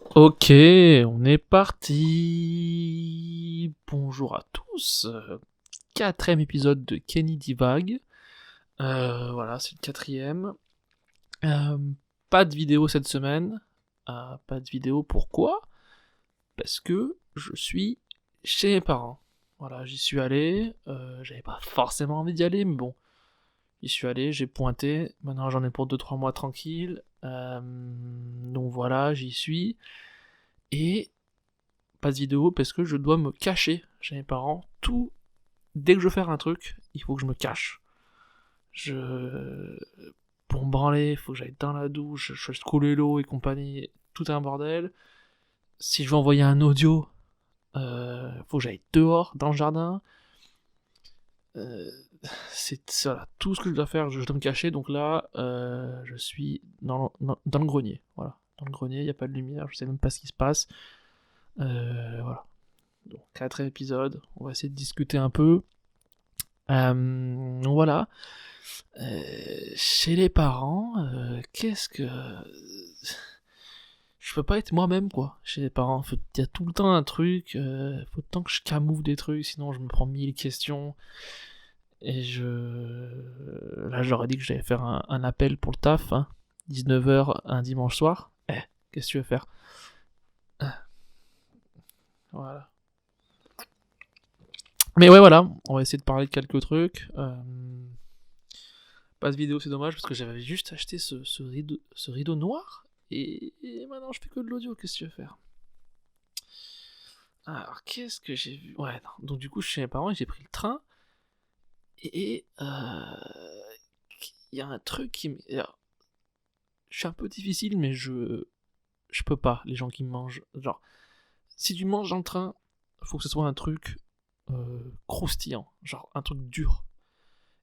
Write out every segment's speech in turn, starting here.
Ok, on est parti. Bonjour à tous. Quatrième épisode de Kenny Divague. Voilà, c'est le quatrième. Euh, Pas de vidéo cette semaine. Pas de vidéo, pourquoi ? Parce que je suis chez mes parents. Voilà, j'y suis allé. J'avais pas forcément envie d'y aller, mais bon. J'y suis allé, j'ai pointé. Maintenant j'en ai pour 2-3 mois tranquille. Donc voilà, j'y suis. Et pas de vidéo parce que je dois me cacher chez mes parents. Dès que je veux faire un truc, il faut que je me cache. Pour me branler, il faut que j'aille dans la douche, je fasse couler l'eau et compagnie, tout est un bordel. Si je veux envoyer un audio, faut que j'aille dehors, dans le jardin. Euh, voilà, tout ce que je dois faire, je dois me cacher. Donc là, je suis dans le grenier. Voilà, dans le grenier, il n'y a pas de lumière, je sais même pas ce qui se passe. Voilà. Donc, 4 épisodes, on va essayer de discuter un peu. Voilà. Chez les parents, qu'est-ce que. Je peux pas être moi-même, quoi. Chez les parents, il y a tout le temps un truc. Faut tout le temps que je camoufle des trucs, sinon je me prends 1000 questions. Et Là, j'aurais dit que j'allais faire un appel pour le taf, hein. 19h un dimanche soir. Qu'est-ce que tu veux faire ? Voilà. Mais ouais, voilà, on va essayer de parler de quelques trucs. Pas de vidéo, c'est dommage, parce que j'avais juste acheté ce rideau noir, et maintenant je fais que de l'audio, qu'est-ce que tu veux faire ? Alors, qu'est-ce que j'ai vu ? Ouais, non. Donc du coup, je suis chez mes parents, et j'ai pris le train, et il y a un truc qui me... Alors, je suis un peu difficile, mais je peux pas, les gens qui me mangent. Genre, si tu manges dans le train, faut que ce soit un truc croustillant, genre un truc dur.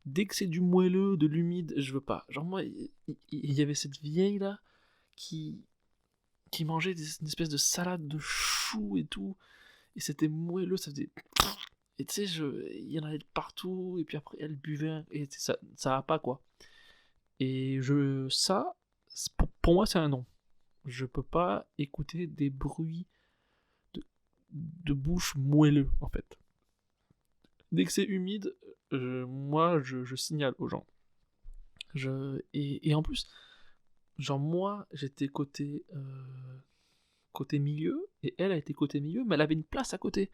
Dès que c'est du moelleux, de l'humide, je veux pas. Genre moi, il y avait cette vieille là qui mangeait une espèce de salade de choux et tout, et c'était moelleux, ça faisait... Et tu sais, il y en avait de partout, et puis après elle buvait, et ça va pas quoi. Et pour moi c'est un non. Je peux pas écouter des bruits de, de bouche moelleux en fait. Dès que c'est humide, moi je signale aux gens. Et en plus, genre moi j'étais côté milieu, et elle a été côté milieu, mais elle avait une place à côté.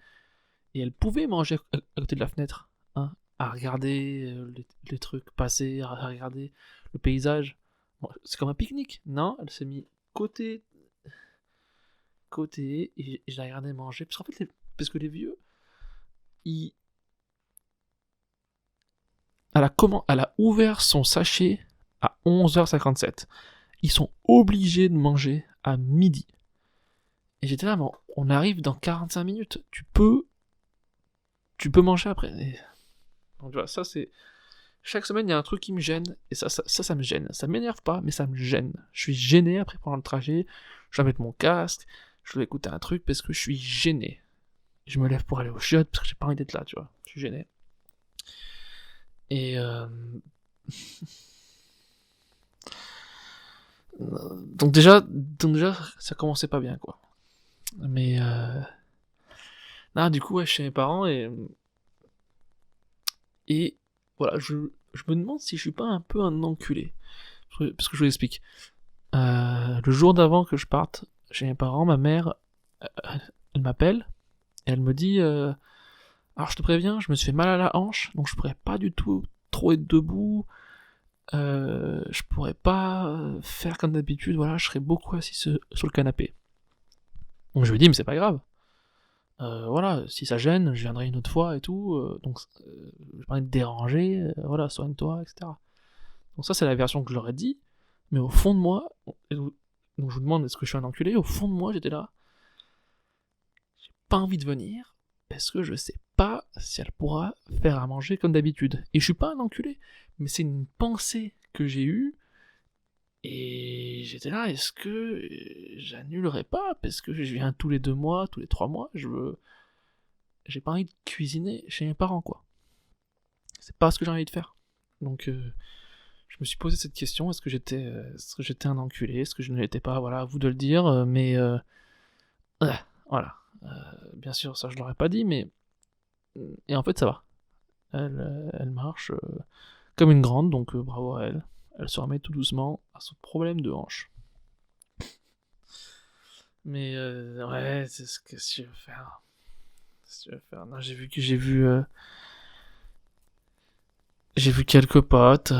Et elle pouvait manger à côté de la fenêtre, hein, à regarder les trucs passer, à regarder le paysage. Bon, c'est comme un pique-nique, non ? Elle s'est mis côté, et je la regardais manger. Parce qu'en fait, parce que les vieux, ils... elle a ouvert son sachet à 11h57. Ils sont obligés de manger à midi. Et j'étais là, bon, on arrive dans 45 minutes. Tu peux manger après. Donc voilà, ça c'est... Chaque semaine, il y a un truc qui me gêne, et ça me gêne. Ça m'énerve pas, mais ça me gêne. Je suis gêné après pendant le trajet, je dois mettre mon casque, je dois écouter un truc parce que je suis gêné. Je me lève pour aller au chiottes parce que j'ai pas envie d'être là, tu vois. Je suis gêné. Et donc déjà, ça commençait pas bien, quoi. Mais non, du coup, ouais, chez mes parents, et voilà, je me demande si je suis pas un peu un enculé. Parce que je vous explique. Le jour d'avant que je parte chez mes parents, ma mère, elle m'appelle, et elle me dit alors je te préviens, je me suis fait mal à la hanche, donc je pourrais pas du tout trop être debout, je pourrais pas faire comme d'habitude, voilà, je serais beaucoup assis sur le canapé. Donc je lui dis, mais c'est pas grave. Voilà, si ça gêne, je viendrai une autre fois et tout, donc j'ai pas envie de te déranger, voilà, soigne-toi, etc. Donc ça, c'est la version que je leur ai dit, mais au fond de moi, donc je vous demande, est-ce que je suis un enculé ? Au fond de moi, j'étais là, j'ai pas envie de venir, parce que je sais pas si elle pourra faire à manger comme d'habitude. Et je suis pas un enculé, mais c'est une pensée que j'ai eue, et j'étais là, est-ce que j'annulerais pas, parce que je viens tous les 2 mois, tous les 3 mois, j'ai pas envie de cuisiner chez mes parents, quoi. C'est pas ce que j'ai envie de faire. Donc, je me suis posé cette question, est-ce que j'étais un enculé, est-ce que je ne l'étais pas, voilà, à vous de le dire, mais Voilà. Bien sûr, ça je l'aurais pas dit, mais... Et en fait, ça va. Elle marche comme une grande, donc bravo à elle. Elle se remet tout doucement à son problème de hanche. Mais ouais, c'est ce que je veux faire. Qu'est-ce que tu veux faire? Non, j'ai vu quelques potes. Oh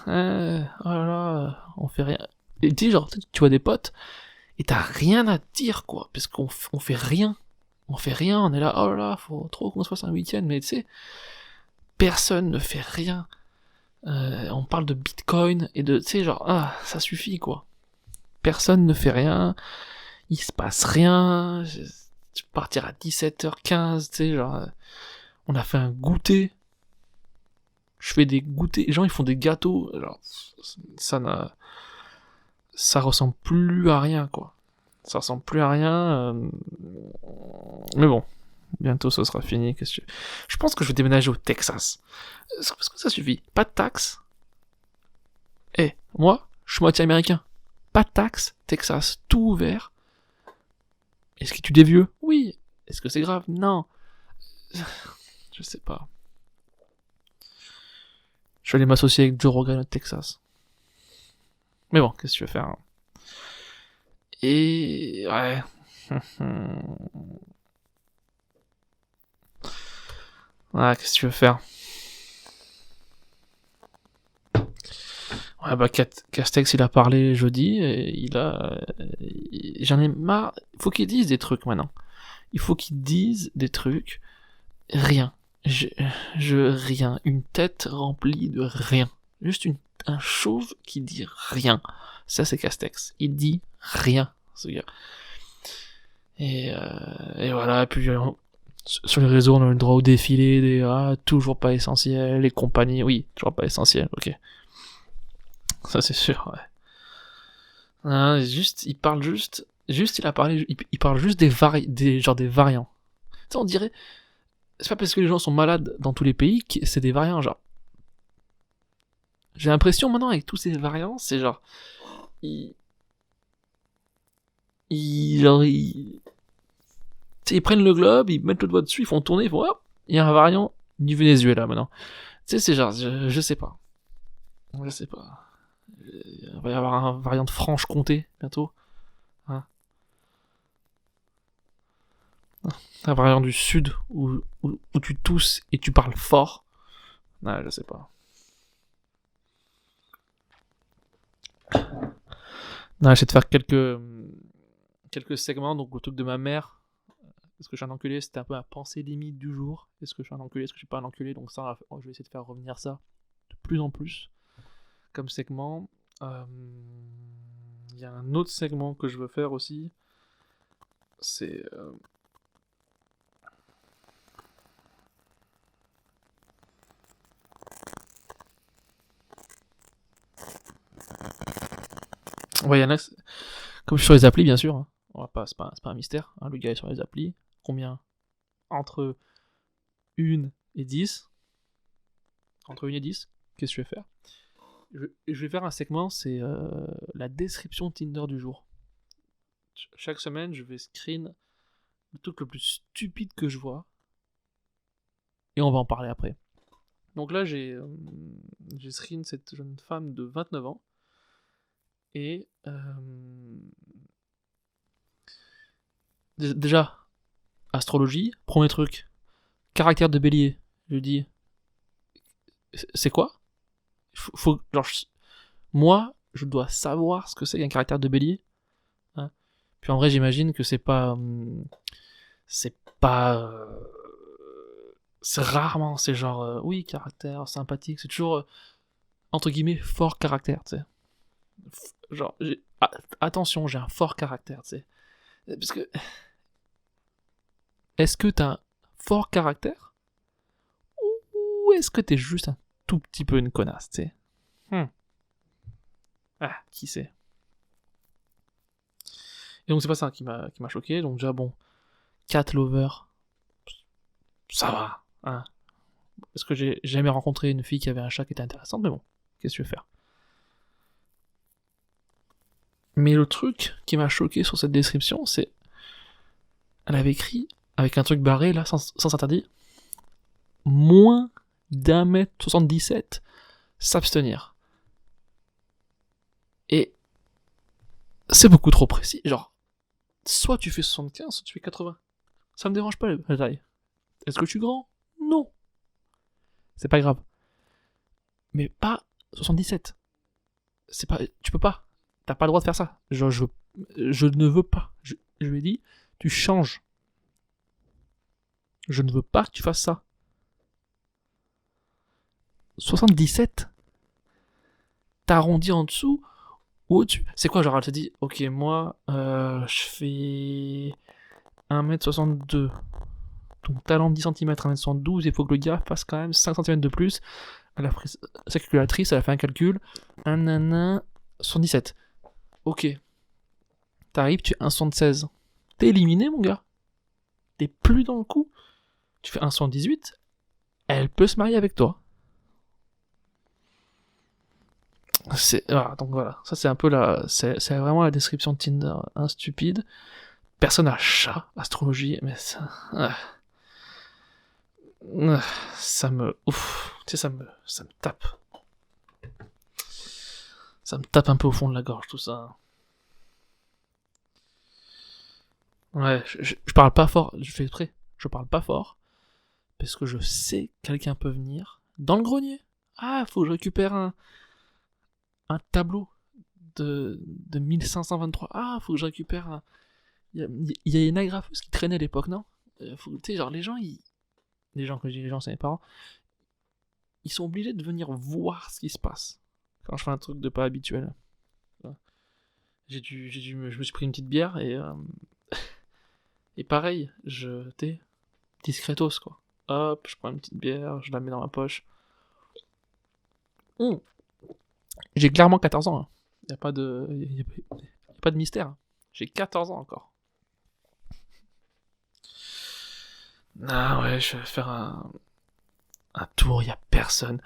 là là, on fait rien. Et tu sais, genre, tu vois des potes et t'as rien à dire, quoi, parce qu'on fait rien. On fait rien, on est là, oh là là, faut trop qu'on se fasse un week-end, mais tu sais, personne ne fait rien. On parle de Bitcoin et de, tu sais, genre, ça suffit, quoi. Personne ne fait rien, il se passe rien, je vais partir à 17h15, tu sais, genre, on a fait un goûter, je fais des goûters, les gens ils font des gâteaux, genre, ça ressemble plus à rien, quoi. Ça ressemble plus à rien, mais bon, bientôt ce sera fini, qu'est-ce que je pense que je vais déménager au Texas, parce que ça suffit, pas de taxes, moi, je suis moitié américain, pas de taxes, Texas, tout ouvert. Est-ce qu'il tue des vieux? Oui. Est-ce que c'est grave? Non. Je sais pas. Je vais aller m'associer avec Joe Rogan au Texas. Mais bon, qu'est-ce que tu veux faire, hein? Et... ouais. Ouais, qu'est-ce que tu veux faire? Ouais, bah, Castex, il a parlé jeudi, et j'en ai marre. Il faut qu'il dise des trucs, maintenant. Il faut qu'il dise des trucs. Rien. Rien. Une tête remplie de rien. Juste un chauve qui dit rien. Ça, c'est Castex. Il dit rien, ce gars. Et voilà, et puis sur les réseaux, on a le droit au défilé, toujours pas essentiel, les compagnies, oui, toujours pas essentiel, ok. Ça, c'est sûr, ouais. Il parle juste des variants. Tu sais, on dirait, c'est pas parce que les gens sont malades dans tous les pays que c'est des variants, genre. J'ai l'impression maintenant avec tous ces variants, c'est genre, ils prennent le globe, ils mettent le doigt dessus, ils font tourner, ils font hop, il y a un variant du Venezuela maintenant. Tu sais, c'est genre, je sais pas. Je sais pas. Il va y avoir un variant de Franche-Comté bientôt. Hein, un variant du Sud où tu tousses et tu parles fort. Ouais, je sais pas. Non, j'essaie de faire quelques segments, donc le truc de ma mère. Est-ce que je suis un enculé? C'était un peu la pensée limite du jour. Est-ce que je suis un enculé? Est-ce que je suis pas un enculé? Donc ça, je vais essayer de faire revenir ça de plus en plus comme segment. Il y a un autre segment que je veux faire aussi. C'est... ouais, il y en a... Comme je suis sur les applis, bien sûr. Hein. C'est pas un mystère. Hein, le gars est sur les applis. Combien? Entre 1 et 10. Entre 1 et 10. Qu'est-ce que je vais faire? Je vais faire un segment, c'est la description Tinder du jour. Chaque semaine, je vais screen le truc le plus stupide que je vois. Et on va en parler après. Donc là, j'ai screen cette jeune femme de 29 ans. Et déjà, astrologie, premier truc. Caractère de bélier. Je dis, c'est quoi? Genre, moi, je dois savoir ce que c'est qu'un caractère de bélier. Hein. Puis en vrai, j'imagine que c'est pas... c'est rarement, c'est genre, oui, caractère, sympathique, c'est toujours, entre guillemets, fort caractère, tu sais. Genre, attention, j'ai un fort caractère, tu sais. Parce que, est-ce que t'as un fort caractère? Ou est-ce que t'es juste un tout petit peu une connasse, tu sais? Qui sait? Et donc c'est pas ça qui m'a choqué, donc déjà bon, cat lover, ça va, hein. Parce que j'ai jamais rencontré une fille qui avait un chat qui était intéressante, mais bon, qu'est-ce que je vais faire? Mais le truc qui m'a choqué sur cette description, c'est... Elle avait écrit, avec un truc barré, là, sans interdit, moins d'1m77, s'abstenir. Et c'est beaucoup trop précis. Genre, soit tu fais 75, soit tu fais 80. Ça me dérange pas la taille. Est-ce que je suis grand? Non. C'est pas grave. Mais pas 77. C'est pas... Tu peux pas. T'as pas le droit de faire ça. Genre, je ne veux pas. Je lui ai dit, tu changes. Je ne veux pas que tu fasses ça. 77? T'as arrondi en dessous ou au-dessus? C'est quoi, genre, elle te dit, ok, moi, je fais 1m62. Donc, talent de 10 cm, 1m72, il faut que le gars fasse quand même 5 cm de plus. Elle a pris sa calculatrice, elle a fait un calcul. 1,17. Ok. T'arrives, tu fais 1,76. T'es éliminé, mon gars. T'es plus dans le coup. Tu fais 1,78. Elle peut se marier avec toi. Voilà, donc voilà. Ça, c'est un peu c'est vraiment la description de Tinder. Un stupide. Personne à chat, astrologie, mais ça. Ça me. Ouf. Tu sais, ça me tape. Ça me tape un peu au fond de la gorge, tout ça. Ouais, je parle pas fort, je fais exprès. Je parle pas fort, parce que je sais que quelqu'un peut venir dans le grenier. Ah, faut que je récupère un tableau de 1523. Ah, faut que je récupère un... Il y a une agrafeuse qui traînait à l'époque, non? Tu sais, genre, les gens, quand je dis les gens, c'est mes parents, ils sont obligés de venir voir ce qui se passe quand je fais un truc de pas habituel. Je me suis pris une petite bière et pareil, t'es discretos, quoi. Hop, je prends une petite bière, je la mets dans ma poche. J'ai clairement 14 ans. Hein. Y a pas de mystère. Hein. J'ai 14 ans encore. Ah ouais, je vais faire un tour, y a personne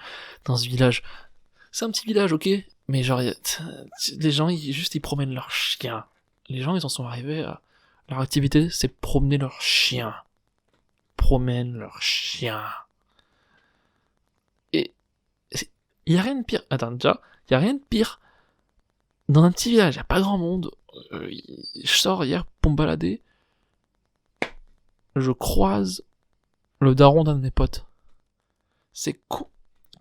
dans ce village. C'est un petit village, ok, mais genre, les gens, ils promènent leurs chiens. Les gens, ils en sont arrivés à... Leur activité, c'est promener leurs chiens. Promènent leurs chiens. Et... Y a rien de pire... Attends, déjà, y a rien de pire. Dans un petit village, y a pas grand monde. Je sors hier pour me balader. Je croise le daron d'un de mes potes. C'est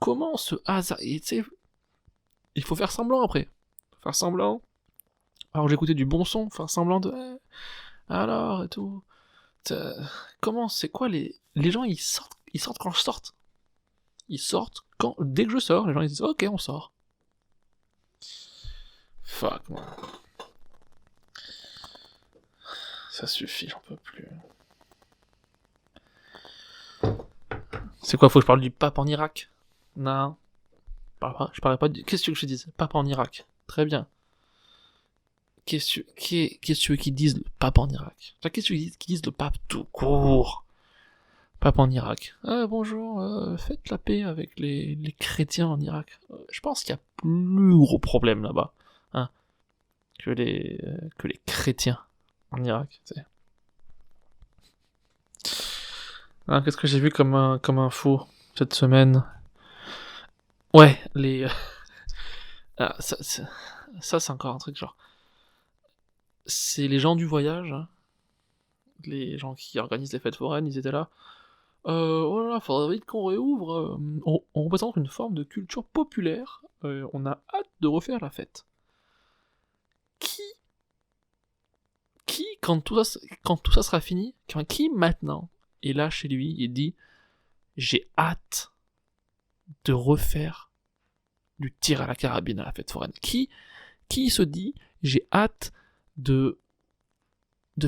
comment ce hasard... Tu sais, il faut faire semblant après. Faire semblant. Alors j'écoutais du bon son, faire semblant de... alors et tout. Comment, c'est quoi les gens, ils sortent quand je sorte. Ils sortent dès que je sors, les gens ils disent ok, on sort. Fuck, moi. Ça suffit, j'en peux plus. C'est quoi, faut que je parle du pape en Irak? Non. Je parlerai pas du... Qu'est-ce que tu veux que je dise? Pape en Irak. Très bien. Qu'est-ce que tu veux qu'ils disent le pape en Irak? Qu'est-ce que tu veux qu'ils disent le pape tout court? Pape en Irak. Ah, bonjour, faites la paix avec les chrétiens en Irak. Je pense qu'il y a plus gros problème là-bas, hein, que les chrétiens en Irak. T'sais. Ah, qu'est-ce que j'ai vu comme info cette semaine? Ouais, ah, ça c'est encore un truc genre... C'est les gens du voyage, hein, les gens qui organisent les fêtes foraines, ils étaient là. Oh là là, faudrait vite qu'on réouvre. On représente une forme de culture populaire. On a hâte de refaire la fête. Qui, quand tout ça sera fini, qui maintenant est là chez lui et dit j'ai hâte de refaire du tir à la carabine à la fête foraine? Qui se dit j'ai hâte de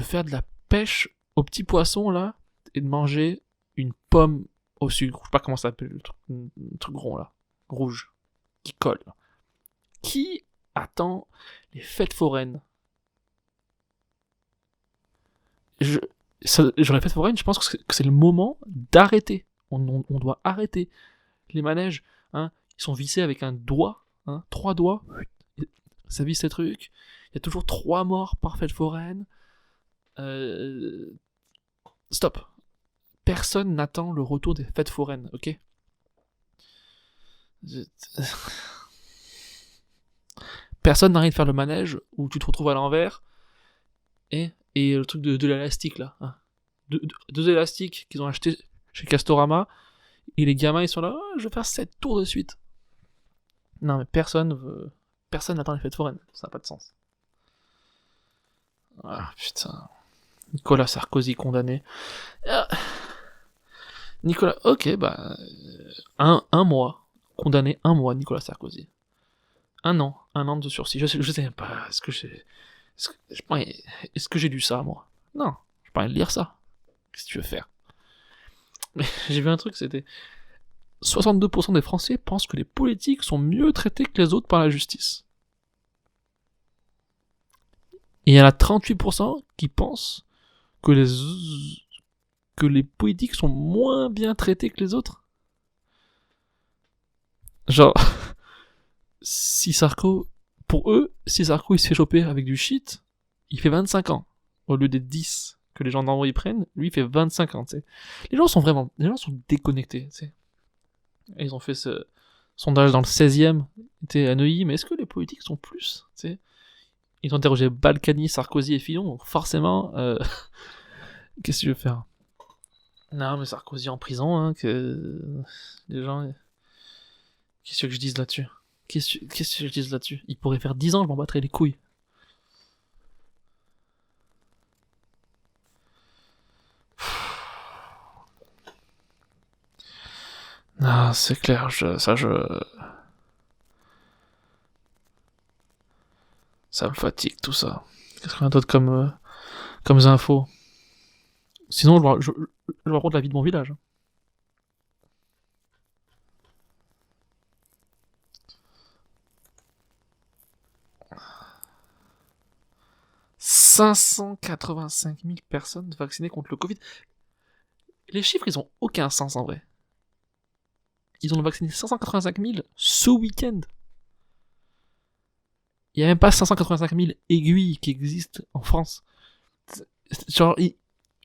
faire de la pêche aux petits poissons là et de manger une pomme au sucre, je sais pas comment ça s'appelle, le truc rond là, rouge, qui colle. Qui attend les fêtes foraines? Genre les fêtes foraines, je pense que c'est le moment d'arrêter. On doit arrêter. Les manèges, hein, ils sont vissés avec un doigt, hein, 3 doigts, ça visse ces trucs. Il y a toujours 3 morts par fête foraine. Stop. Personne n'attend le retour des fêtes foraines, ok? Personne n'arrive de faire le manège où tu te retrouves à l'envers et le truc de l'élastique là. Hein. Deux élastiques qu'ils ont acheté chez Castorama et les gamins ils sont là, oh, je vais faire 7 tours de suite. Non mais personne n'attend les fêtes foraines, ça n'a pas de sens. Ah putain. Nicolas Sarkozy condamné. Ah. Nicolas, ok bah un mois condamné, 1 mois Nicolas Sarkozy. 1 an de sursis. Je sais même pas. Est-ce que j'ai lu ça, moi? Non, je pas de lire ça. Qu'est-ce que tu veux faire? Mais j'ai vu un truc, c'était 62% des Français pensent que les politiques sont mieux traités que les autres par la justice. Et il y en a 38% qui pensent que les politiques sont moins bien traités que les autres. Genre, pour eux, si Sarko il se fait choper avec du shit, il fait 25 ans. Au lieu des 10 que les gendarmes y prennent, lui il fait 25 ans, tu sais. Les gens sont déconnectés, tu sais. Ils ont fait ce sondage dans le 16e, c'était à Neuilly, mais est-ce que les politiques sont plus, tu sais? Ils ont interrogé Balkany, Sarkozy et Fillon, donc forcément, qu'est-ce que tu veux faire? Non, mais Sarkozy en prison, hein, que les gens... Qu'est-ce que je dise là-dessus? Qu'est-ce que je dise là-dessus? Il pourrait faire 10 ans, je m'en battrais les couilles. Ah, c'est clair, ça me fatigue tout ça. Qu'est-ce qu'on a d'autre comme infos? Sinon, je raconte la vie de mon village. 585 000 personnes vaccinées contre le Covid. Les chiffres, ils ont aucun sens en vrai. Ils ont vacciné 585 000 ce week-end. Il n'y a même pas 585 000 aiguilles qui existent en France. Genre, ils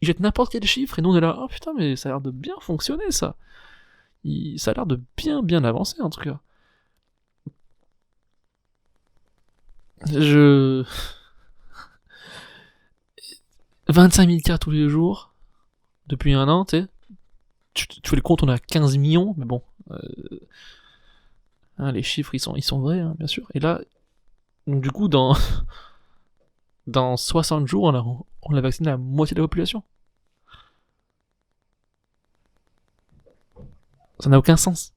jettent n'importe quel chiffre et nous on est là, oh putain, mais ça a l'air de bien fonctionner ça. Ça a l'air de bien avancer en tout cas. 25 000 cas tous les jours, depuis 1 an, tu sais. Tu fais le compte, on a 15 millions, mais bon. Hein, les chiffres, ils sont vrais, hein, bien sûr. Et là, donc, du coup, dans 60 jours, on a vacciné la moitié de la population. Ça n'a aucun sens.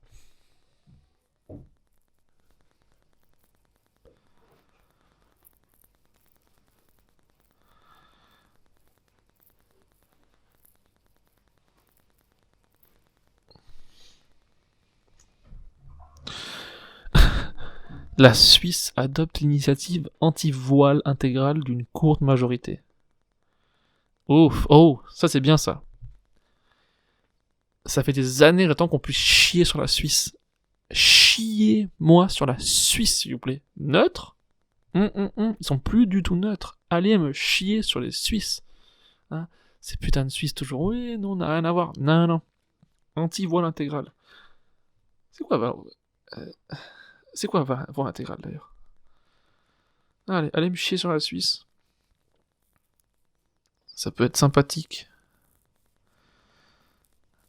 La Suisse adopte l'initiative anti-voile intégrale d'une courte majorité. Oh, ça c'est bien ça. Ça fait des années j'attends qu'on puisse chier sur la Suisse. Chiez-moi sur la Suisse, s'il vous plaît. Neutre Ils sont plus du tout neutres. Allez me chier sur les Suisses. Hein, ces putains de Suisses toujours. Oui, non, on n'a rien à voir. Non. Anti-voile intégrale. C'est quoi voile intégrale d'ailleurs? Allez me chier sur la Suisse. Ça peut être sympathique.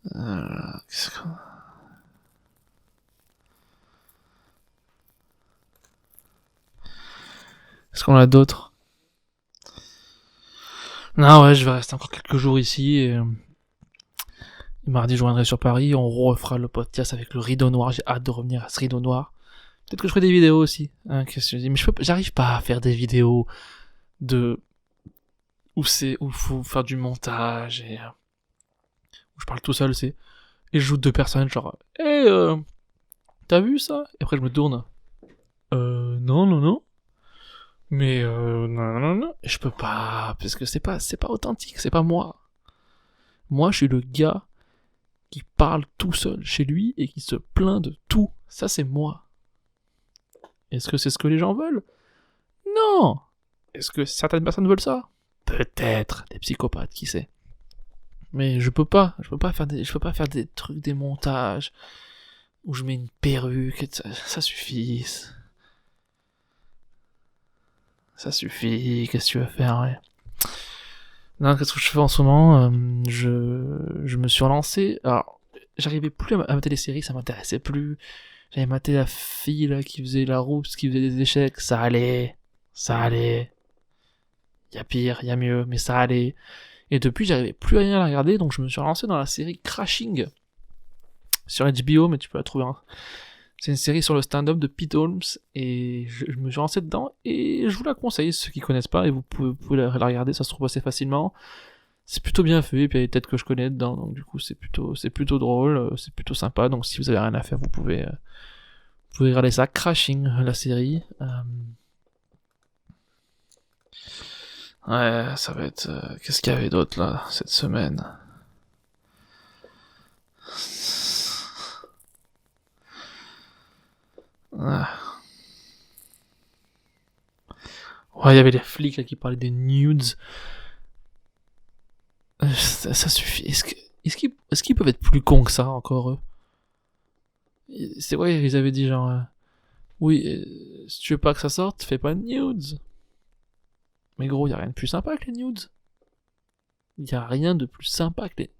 Qu'est-ce qu'on a d'autre? Non, ouais, je vais rester encore quelques jours ici et mardi je reviendrai sur Paris, on refera le podcast avec le rideau noir, j'ai hâte de revenir à ce rideau noir. Peut-être que je ferai des vidéos aussi, hein, qu'est-ce que je dis, mais j'arrive pas à faire des vidéos où faut faire du montage et où je parle tout seul, et je joue 2 personnes, genre t'as vu ça? Et après je me tourne. Non. Mais non. Je peux pas, parce que c'est pas authentique, c'est pas moi. Moi, je suis le gars qui parle tout seul chez lui et qui se plaint de tout. Ça, c'est moi. Est-ce que c'est ce que les gens veulent? Non. Est-ce que certaines personnes veulent ça? Peut-être, des psychopathes, qui sait. Mais je peux pas faire des trucs, des montages où je mets une perruque, ça suffit. Ça suffit, qu'est-ce que tu veux faire, ouais. Non, qu'est-ce que je fais en ce moment? Je me suis relancé. Alors, j'arrivais plus à mater les séries, ça m'intéressait plus. J'avais maté la fille là qui faisait la rousse, qui faisait des échecs, ça allait. Y a pire, y a mieux, mais ça allait. Et depuis, j'arrivais plus à rien à la regarder, donc je me suis relancé dans la série Crashing sur HBO, mais tu peux la trouver. C'est une série sur le stand-up de Pete Holmes, et je me suis lancé dedans, et je vous la conseille, ceux qui connaissent pas, et vous pouvez la regarder, ça se trouve assez facilement. C'est plutôt bien fait, et puis il y a des têtes que je connais dedans, donc du coup c'est plutôt drôle, c'est plutôt sympa, donc si vous avez rien à faire, vous pouvez regarder ça. Crashing, la série. Ouais, ça va être... Qu'est-ce qu'il y avait d'autre là, cette semaine? Ouais, il y avait les flics là qui parlaient des nudes. Ça suffit. Est-ce qu'ils peuvent être plus cons que ça, encore eux? C'est vrai, ils avaient dit genre... oui, si tu veux pas que ça sorte, fais pas de nudes. Mais gros, y a rien de plus sympa que les nudes. Y a rien de plus sympa que les...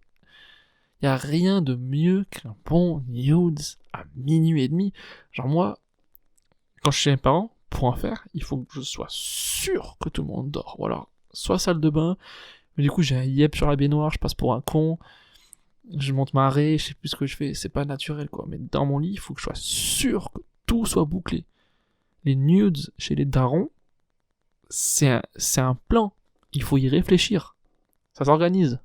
Y a rien de mieux qu'un bon nudes à minuit et demi. Genre moi, quand je suis chez mes parents, pour en faire, il faut que je sois sûr que tout le monde dort. Ou alors, soit salle de bain, mais du coup j'ai un yep sur la baignoire, je passe pour un con, je monte ma raie, je sais plus ce que je fais, c'est pas naturel quoi. Mais dans mon lit, il faut que je sois sûr que tout soit bouclé. Les nudes chez les darons, c'est un plan. Il faut y réfléchir. Ça s'organise.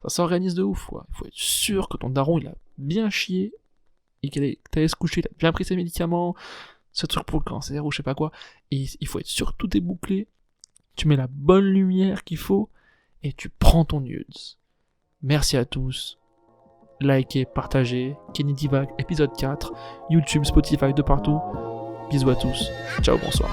Ça s'organise de ouf, quoi. Il faut être sûr que ton daron, il a bien chié, et qu'il allait se coucher, il a bien pris ses médicaments, ce truc pour le cancer, ou je sais pas quoi. Et il faut être sûr que tout est bouclé. Tu mets la bonne lumière qu'il faut, et tu prends ton nudes. Merci à tous. Likez, partagez. Kenny Divac, épisode 4. YouTube, Spotify, de partout. Bisous à tous. Ciao, bonsoir.